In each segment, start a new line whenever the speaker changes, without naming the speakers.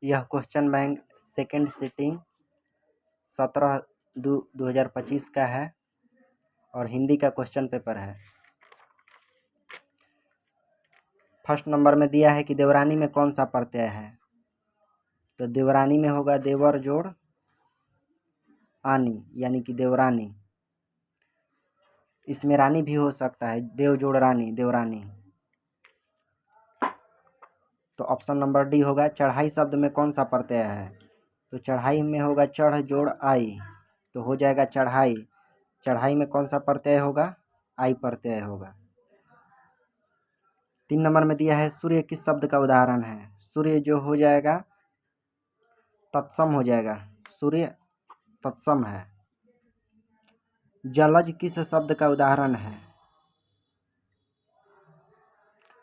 यह question bank second sitting 17/2/2025 का है और हिंदी का क्वेश्चन पेपर है। फर्स्ट नंबर में दिया है कि देवरानी में कौन सा प्रत्यय है, तो देवरानी में होगा देवर जोड़ आनी, यानी कि देवरानी। इसमें रानी भी हो सकता है, देव जोड़ रानी, देवरानी। तो ऑप्शन नंबर डी होगा। चढ़ाई शब्द में कौन सा प्रत्यय है, तो चढ़ाई में होगा चढ़ जोड़ आई, तो हो जाएगा चढ़ाई। चढ़ाई में कौन सा प्रत्यय होगा, आई प्रत्यय होगा। 3 नंबर में दिया है सूर्य किस शब्द का उदाहरण है, सूर्य जो हो जाएगा तत्सम हो जाएगा, सूर्य तत्सम है। जलज किस शब्द का उदाहरण है,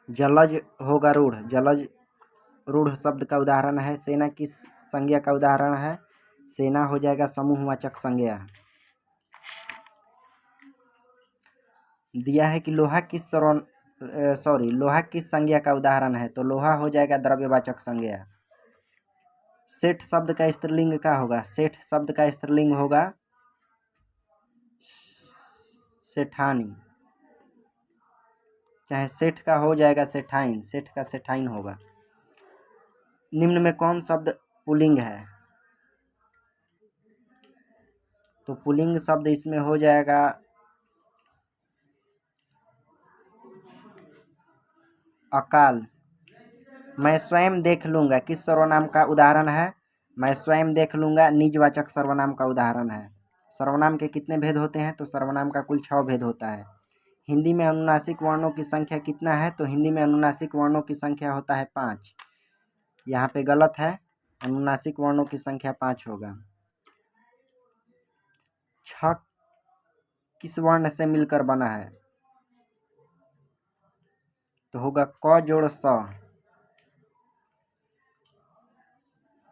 जलज होगा रूढ़, जलज रूढ़ शब्द का उदाहरण है। सेना किस संज्ञा का उदाहरण है, सेना हो जाएगा समूहवाचक संज्ञा। दिया है कि लोहा किस लोहा किस संज्ञा का उदाहरण है, तो लोहा हो जाएगा द्रव्यवाचक संज्ञा। सेठ शब्द का स्त्रीलिंग क्या होगा, सेठ शब्द का स्त्रीलिंग होगा सेठानी, चाहे सेठ का हो जाएगा सेठाइन, सेठ का सेठाइन होगा। निम्न में कौन शब्द पुल्लिंग है, तो पुल्लिंग शब्द इसमें हो जाएगा अकाल। मैं स्वयं देख लूँगा किस सर्वनाम का उदाहरण है, मैं स्वयं देख लूँगा निजवाचक सर्वनाम का उदाहरण है। सर्वनाम के कितने भेद होते हैं, तो सर्वनाम का कुल 6 भेद होता है। हिंदी में अनुनासिक वर्णों की संख्या कितना है, तो हिंदी में अनुनासिक वर्णों की संख्या होता है 5। यहाँ पे गलत है, अनुनासिक वर्णों की संख्या 5 होगा। 6 किस वर्ण से मिलकर बना है, तो होगा क जोड़ स।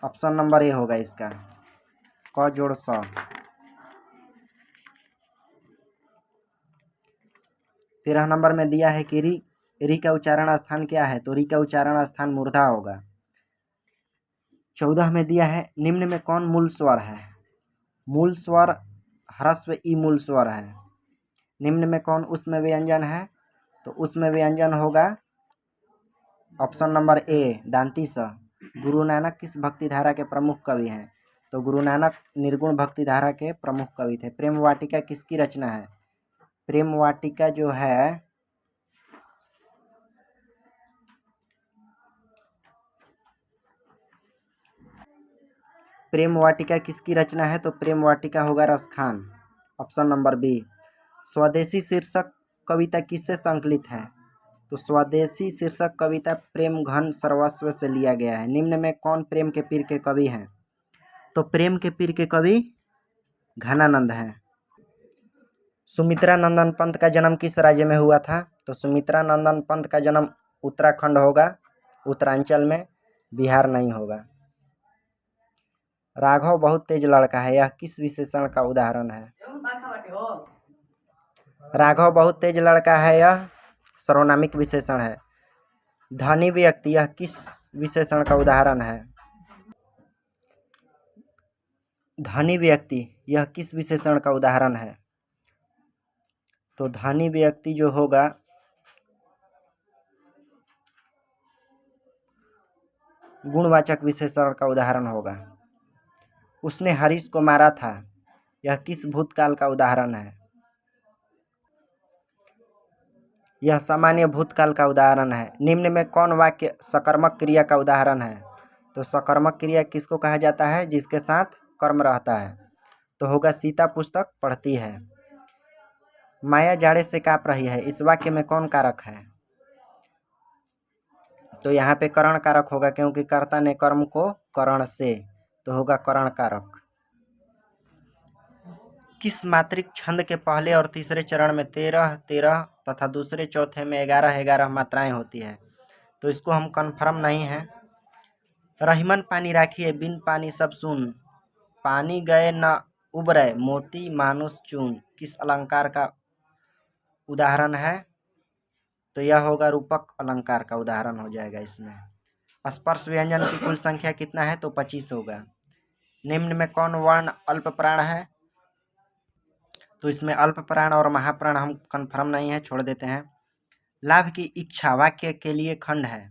ऑप्शन नंबर ए होगा इसका, क जोड़ स। 13 नंबर में दिया है कि री का उच्चारण स्थान क्या है, तो री का उच्चारण स्थान मूर्धा होगा। 14 में दिया है निम्न में कौन मूल स्वर है, मूल स्वर ह्रस्व ई मूल स्वर है। निम्न में कौन उसमें व्यंजन है, तो उसमें व्यंजन होगा ऑप्शन नंबर ए दांती स। गुरु नानक किस भक्ति धारा के प्रमुख कवि हैं, तो गुरु नानक निर्गुण भक्ति धारा के प्रमुख कवि थे। प्रेम वाटिका किसकी रचना है, प्रेम वाटिका जो है प्रेम वाटिका किसकी रचना है, तो प्रेम वाटिका होगा रसखान, ऑप्शन नंबर बी। स्वदेशी शीर्षक कविता किससे संकलित है, तो स्वदेशी शीर्षक कविता प्रेम घन सर्वस्व से लिया गया है। निम्न में कौन प्रेम के पीर के कवि हैं, तो प्रेम के पीर के कवि घनानंद हैं। सुमित्रा नंदन पंत का जन्म किस राज्य में हुआ था, तो सुमित्रा नंदन पंत का जन्म उत्तराखंड होगा, उत्तरांचल में, बिहार नहीं होगा। राघव बहुत तेज लड़का है, यह किस विशेषण का उदाहरण है, राघव बहुत तेज लड़का है यह सर्वनामिक विशेषण है। धनी व्यक्ति यह किस विशेषण का उदाहरण है, धनी व्यक्ति यह किस विशेषण का उदाहरण है, तो धनी व्यक्ति जो होगा गुणवाचक विशेषण का उदाहरण होगा। उसने हरीश को मारा था, यह किस भूतकाल का उदाहरण है, यह सामान्य भूतकाल का उदाहरण है। निम्न में कौन वाक्य सकर्मक क्रिया का उदाहरण है, तो सकर्मक क्रिया किसको कहा जाता है, जिसके साथ कर्म रहता है, तो होगा सीता पुस्तक पढ़ती है। माया जाड़े से काँप रही है, इस वाक्य में कौन कारक है, तो यहाँ पे करण कारक होगा, क्योंकि कर्ता ने कर्म को करण से, तो होगा करण कारक। किस मात्रिक छंद के पहले और तीसरे चरण में 13-13 तथा दूसरे चौथे में 11-11 मात्राएं होती है, तो इसको हम कन्फर्म नहीं है। रहीमन पानी राखिए बिन पानी सब सुन, पानी गए न उबरे मोती मानुष चून, किस अलंकार का उदाहरण है, तो यह होगा रूपक अलंकार का उदाहरण हो जाएगा इसमें। स्पर्श व्यंजन की कुल संख्या कितना है? तो 25 होगा। निम्न में कौन वर्ण अल्प प्राण है? तो इसमें अल्प प्राण और महाप्राण हम कंफर्म नहीं है, छोड़ देते हैं। लाभ की इच्छा वाक्य के लिए खंड है।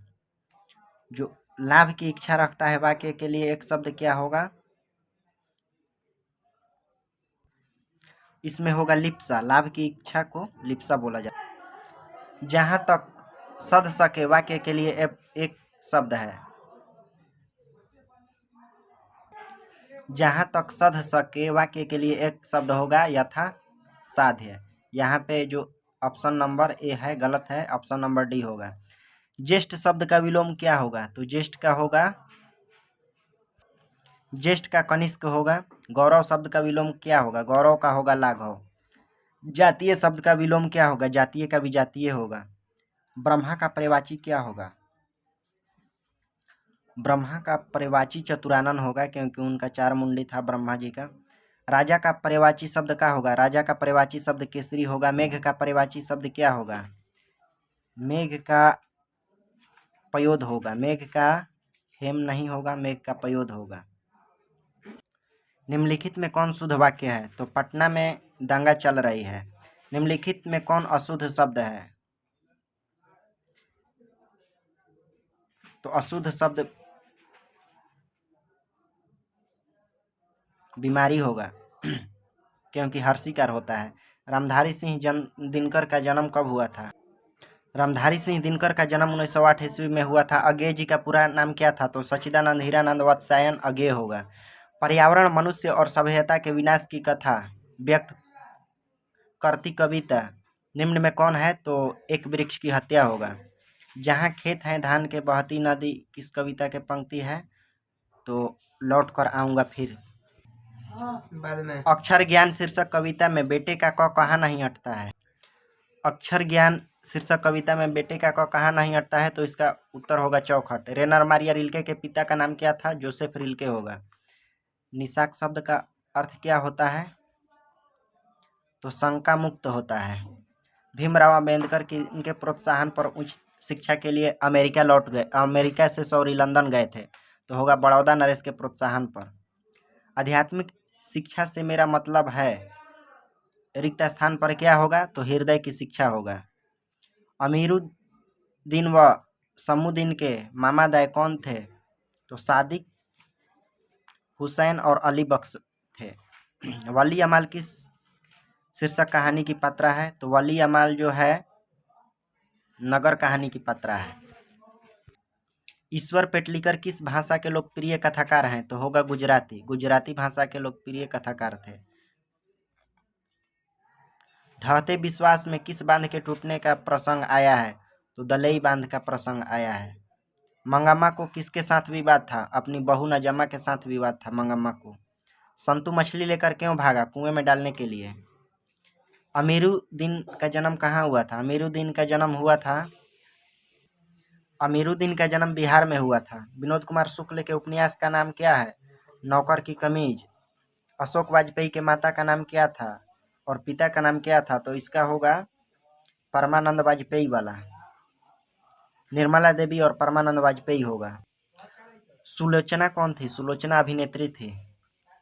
जो लाभ की इच्छा रखता है वाक्य के लिए एक शब्द क्या होगा? इसमें होगा लिप्सा। लाभ की इच्छा को लिप्सा बोला जाता है। जहां तक सध सके वाक्य के लिए एक शब्द है। जहां तक सध सके वाक्य के लिए एक शब्द होगा यथा साध्य। यहाँ पे जो ऑप्शन नंबर ए है गलत है, ऑप्शन नंबर डी होगा। ज्येष्ठ शब्द का विलोम क्या होगा? तो ज्येष्ठ का होगा, ज्येष्ठ का कनिष्क होगा। गौरव शब्द का विलोम क्या होगा? गौरव का होगा लाघव। जातीय शब्द का विलोम क्या होगा? जातीय का विजातीय होगा। ब्रह्मा का पर्यायवाची क्या होगा? ब्रह्मा का पर्यायवाची चतुरानन होगा, क्योंकि उनका 4 मुंडी था ब्रह्मा जी का। राजा का पर्यायवाची शब्द क्या होगा? राजा का पर्यायवाची शब्द केसरी होगा। मेघ का पर्यायवाची शब्द क्या होगा? मेघ का पयोध होगा। मेघ का हेम नहीं होगा, मेघ का पयोध होगा। निम्नलिखित में कौन शुद्ध वाक्य है? तो पटना में दंगा चल रही है। निम्नलिखित में कौन अशुद्ध शब्द है? तो अशुद्ध शब्द बीमारी होगा, क्योंकि हर्षिकार होता है। रामधारी सिंह दिनकर का जन्म कब हुआ था? रामधारी सिंह दिनकर का जन्म 1908 ईस्वी में हुआ था। अज्ञेय जी का पूरा नाम क्या था? तो सच्चिदानंद हीरानंद वात्स्यायन अज्ञेय होगा। पर्यावरण, मनुष्य और सभ्यता के विनाश की कथा व्यक्त करती कविता निम्न में कौन है? तो एक वृक्ष की हत्या होगा। जहाँ खेत है धान के बहती नदी किस कविता के पंक्ति है? तो लौट कर आऊँगा फिर बाद में। अक्षर ज्ञान शीर्षक कविता में बेटे का क कहाँ नहीं अटता है? अक्षर ज्ञान शीर्षक कविता में बेटे का क कहाँ नहीं अटता है? तो इसका उत्तर होगा चौखट। रेनर मारिया रिल्के के पिता का नाम क्या था? जोसेफ रिल्के होगा। निशाक शब्द का अर्थ क्या होता है? तो शंका मुक्त होता है। भीमराव अम्बेडकर की इनके प्रोत्साहन पर उच्च शिक्षा के लिए अमेरिका से लंदन गए थे। तो होगा बड़ौदा नरेश के प्रोत्साहन पर। आध्यात्मिक शिक्षा से मेरा मतलब है, रिक्त स्थान पर क्या होगा? तो हृदय की शिक्षा होगा। अमीरुद्दीन व शमसुद्दीन के मामादाय कौन थे? तो सादिक, हुसैन और अली बख्श थे। वली अमाल किस शीर्षक कहानी की पात्रा है? तो वली अमाल जो है नगर कहानी की पात्रा है। ईश्वर पेटलीकर किस भाषा के लोकप्रिय कथाकार हैं? तो होगा गुजराती। गुजराती भाषा के लोकप्रिय कथाकार थे। ढहते विश्वास में किस बांध के टूटने का प्रसंग आया है? तो दलई बांध का प्रसंग आया है। मंगम्मा को किसके साथ विवाद था? अपनी बहू नजम्मा के साथ विवाद था मंगम्मा को। संतू मछली लेकर क्यों भागा? कुएं में डालने के लिए। अमीरुद्दीन का जन्म कहाँ हुआ था? अमीरुद्दीन का जन्म बिहार में हुआ था। विनोद कुमार शुक्ल के उपन्यास का नाम क्या है? नौकर की कमीज। अशोक वाजपेयी के माता का नाम क्या था और पिता का नाम क्या था? तो इसका होगा परमानंद वाजपेयी वाला। निर्मला देवी और परमानंद वाजपेयी होगा। सुलोचना कौन थी? सुलोचना अभिनेत्री थी।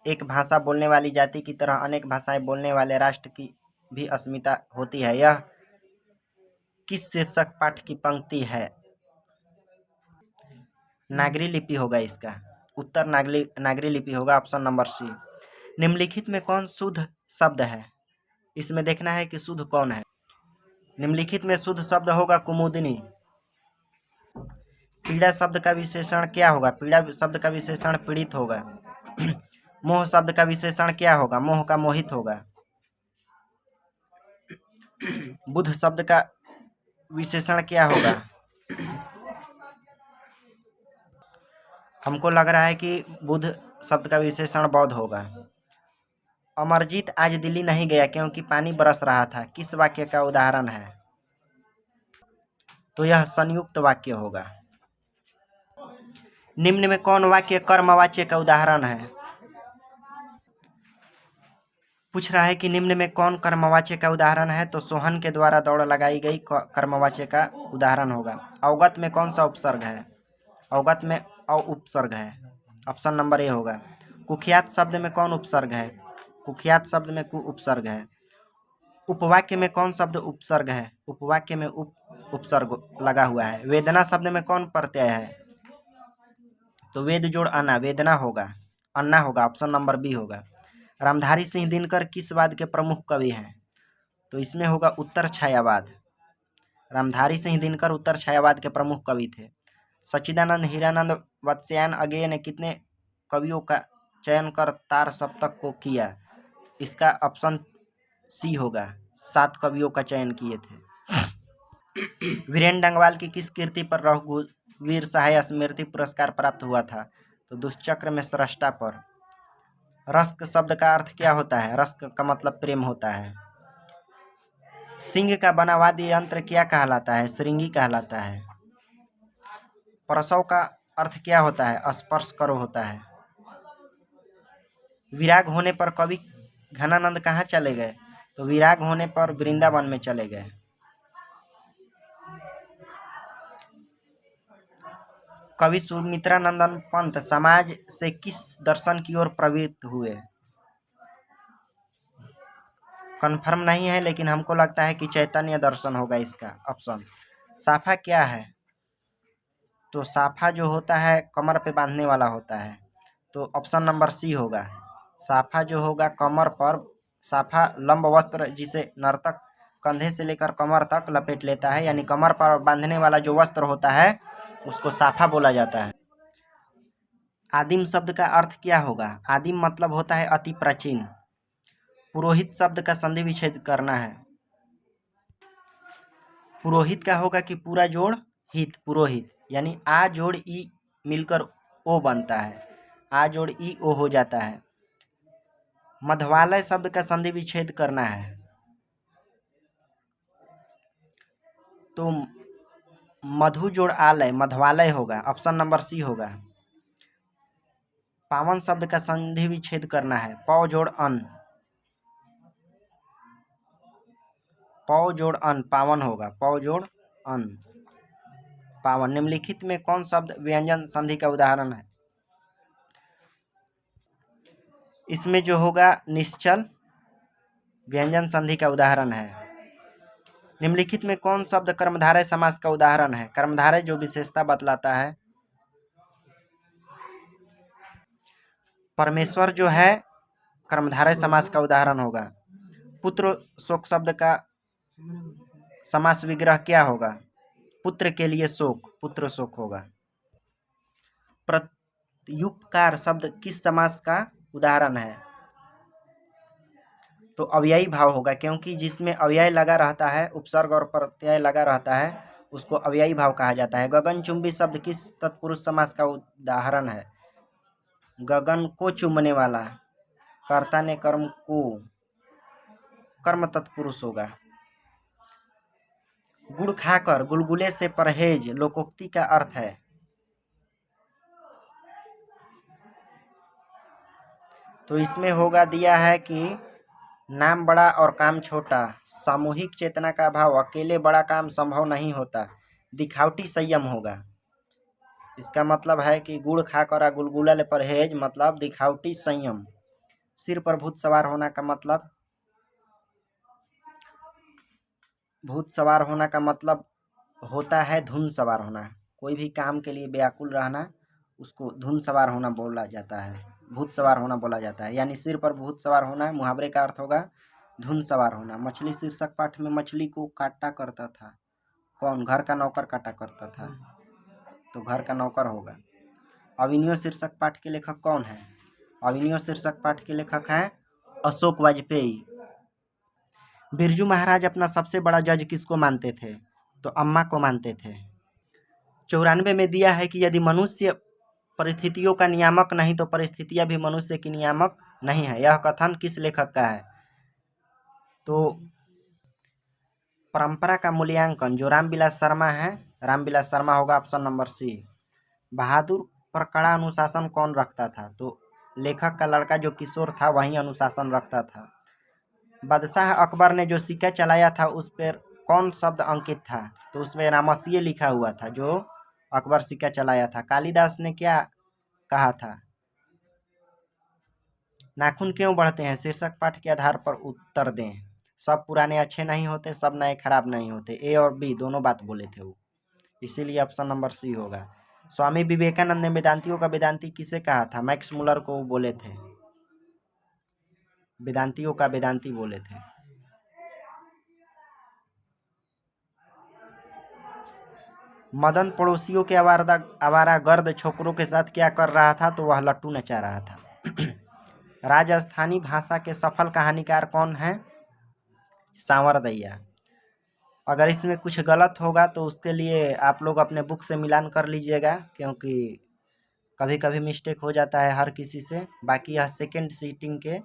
एक भाषा बोलने वाली जाति की तरह अनेक भाषाएं बोलने वाले राष्ट्र की भी अस्मिता होती है। यह किस शीर्षक पाठ की पंक्ति है? नागरी लिपि होगा इसका उत्तर। नागरी लिपि होगा, ऑप्शन नंबर सी। निम्नलिखित में कौन शुद्ध शब्द है? इसमें देखना है कि शुद्ध कौन है। निम्नलिखित में शुद्ध शब्द होगा कुमुदिनी। पीड़ा शब्द का विशेषण क्या होगा? पीड़ा शब्द का विशेषण पीड़ित होगा। मोह शब्द का विशेषण क्या होगा? मोह का मोहित होगा। बुध शब्द का विशेषण क्या होगा? हमको लग रहा है कि बुध शब्द का विशेषण बौद्ध होगा। अमरजीत आज दिल्ली नहीं गया क्योंकि पानी बरस रहा था। किस वाक्य का उदाहरण है? तो यह संयुक्त वाक्य होगा। निम्न में कौन वाक्य कर्मवाच्य का उदाहरण है? पूछ रहा है कि निम्न में कौन कर्मवाच्य का उदाहरण है? तो सोहन के द्वारा दौड़ लगाई गई कर्मवाच्य का उदाहरण होगा। अवगत में कौन सा उपसर्ग है? अवगत में अ उपसर्ग है, ऑप्शन नंबर ए होगा। कुख्यात शब्द में कौन उपसर्ग है? कुख्यात शब्द में कु उपसर्ग है। उपवाक्य में कौन शब्द उपसर्ग है? उपवाक्य में उपसर्ग लगा हुआ है। वेदना शब्द में कौन प्रत्यय है? तो वेद जोड़ अन्ना, वेदना होगा, अन्ना होगा, ऑप्शन नंबर बी होगा। रामधारी सिंह दिनकर किस वाद के प्रमुख कवि हैं? तो इसमें होगा उत्तर छायावाद। रामधारी सिंह दिनकर उत्तर छायावाद के प्रमुख कवि थे। सच्चिदानंद हीरानंद वत्स्यायन अगेय ने कितने कवियों का चयन कर तार सप्तक को किया? इसका ऑप्शन सी होगा, 7 कवियों का चयन किए थे। वीरेन डंगवाल की किस कृति पर रघुवीर सहाय स्मृति पुरस्कार प्राप्त हुआ था? तो दुष्चक्र में स्रष्टा पर। रस्क शब्द का अर्थ क्या होता है? रस्क का मतलब प्रेम होता है। सिंह का बना वाद्य यंत्र क्या कहलाता है? श्रृंगी कहलाता है। प्रसव का अर्थ क्या होता है? स्पर्श करो होता है। विराग होने पर कवि घनानंद कहाँ चले गए? तो विराग होने पर वृंदावन में चले गए। कवि सुमित्रानंदन पंत समाज से किस दर्शन की ओर प्रवृत्त हुए? कन्फर्म नहीं है, लेकिन हमको लगता है कि चैतन्य दर्शन होगा इसका ऑप्शन। साफा क्या है? तो साफा जो होता है कमर पे बांधने वाला होता है, तो ऑप्शन नंबर सी होगा। साफा जो होगा कमर पर, साफा लंब वस्त्र जिसे नर्तक कंधे से लेकर कमर तक लपेट लेता है, यानी कमर पर बांधने वाला जो वस्त्र होता है उसको साफा बोला जाता है। आदिम शब्द का अर्थ क्या होगा? आदिम मतलब होता है अति प्राचीन। पुरोहित शब्द का संधि विच्छेद करना है। पुरोहित का होगा कि पूरा जोड़ हित, पुरोहित, यानी आ जोड़ ई मिलकर ओ बनता है, आ जोड़ ई ओ हो जाता है। मधवालय शब्द का संधि विच्छेद करना है, तो मधु जोड़ आलय, मधवालय होगा, ऑप्शन नंबर सी होगा। पावन शब्द का संधि विच्छेद करना है, पौ जोड़ अन, पौ जोड़ अन, पावन होगा, पौ जोड़ अन, पावन। निम्नलिखित में कौन शब्द व्यंजन संधि का उदाहरण है? इसमें जो होगा निश्चल व्यंजन संधि का उदाहरण है। निम्नलिखित में कौन शब्द कर्मधारय समास का उदाहरण है? कर्मधारय जो विशेषता बतलाता है। परमेश्वर जो है कर्मधारय समास का उदाहरण होगा। पुत्र शोक शब्द का समास विग्रह क्या होगा? पुत्र के लिए शोक, पुत्र शोक होगा। प्रत्युपकार शब्द किस समास का उदाहरण है? तो अव्ययी भाव होगा, क्योंकि जिसमें अव्यय लगा रहता है, उपसर्ग और प्रत्यय लगा रहता है, उसको अव्ययी भाव कहा जाता है। गगनचुंबी शब्द किस तत्पुरुष समास का उदाहरण है? गगन को चूमने वाला, कर्ता ने कर्म को, कर्म तत्पुरुष होगा। गुड़ खाकर गुलगुले से परहेज लोकोक्ति का अर्थ है। तो इसमें होगा दिया है कि नाम बड़ा और काम छोटा, सामूहिक चेतना का अभाव, अकेले बड़ा काम संभव नहीं होता, दिखावटी संयम होगा। इसका मतलब है कि गुड़ खाकर गुलगुला ले परहेज मतलब दिखावटी संयम। सिर पर भूत सवार होना का मतलब, भूत सवार होना का मतलब होता है धुन सवार होना। कोई भी काम के लिए व्याकुल रहना, उसको धुन सवार होना बोला जाता है, भूत सवार होना बोला जाता है। यानी सिर पर भूत सवार होना मुहावरे का अर्थ होगा धुन सवार होना। मछली शीर्षक पाठ में मछली को काटा करता था कौन? घर का नौकर काटा करता था, तो घर का नौकर होगा। अविनियो शीर्षक पाठ के लेखक कौन है? अविनियो शीर्षक पाठ के लेखक हैं अशोक वाजपेयी। बिरजू महाराज अपना सबसे बड़ा जज किसको मानते थे? तो अम्मा को मानते थे। 94 में दिया है कि यदि मनुष्य परिस्थितियों का नियामक नहीं तो परिस्थितियां भी मनुष्य की नियामक नहीं है। यह कथन किस लेखक का है? तो परंपरा का मूल्यांकन जो रामविलास शर्मा है, रामविलास शर्मा होगा, ऑप्शन नंबर सी। बहादुर पर कड़ा अनुशासन कौन रखता था? तो लेखक का लड़का जो किशोर था वही अनुशासन रखता था। बादशाह अकबर ने जो सिक्का चलाया था उस पर कौन शब्द अंकित था? तो उसमें रामसिंह लिखा हुआ था, जो अकबर सिक्का चलाया था। कालिदास ने क्या कहा था? नाखून क्यों बढ़ते हैं? शीर्षक पाठ के आधार पर उत्तर दें। सब पुराने अच्छे नहीं होते, सब नए खराब नहीं होते। ए और बी दोनों बात बोले थे वो, इसीलिए ऑप्शन नंबर सी होगा। स्वामी विवेकानंद ने वेदांतियों का वेदांती किसे कहा था? मैक्स मुलर को बोले थे, वेदांतियों का वेदांती बोले थे। मदन पड़ोसियों के आवारागर्द छोकरों के साथ क्या कर रहा था? तो वह लट्टू नचा रहा था। राजस्थानी भाषा के सफल कहानीकार कौन हैं? सांवरदैया। अगर इसमें कुछ गलत होगा तो उसके लिए आप लोग अपने बुक से मिलान कर लीजिएगा, क्योंकि कभी कभी मिस्टेक हो जाता है हर किसी से। बाकी यह सेकेंड सीटिंग के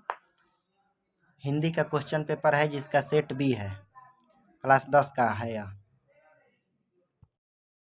हिंदी का क्वेश्चन पेपर है, जिसका सेट बी है, क्लास 10 का है यह।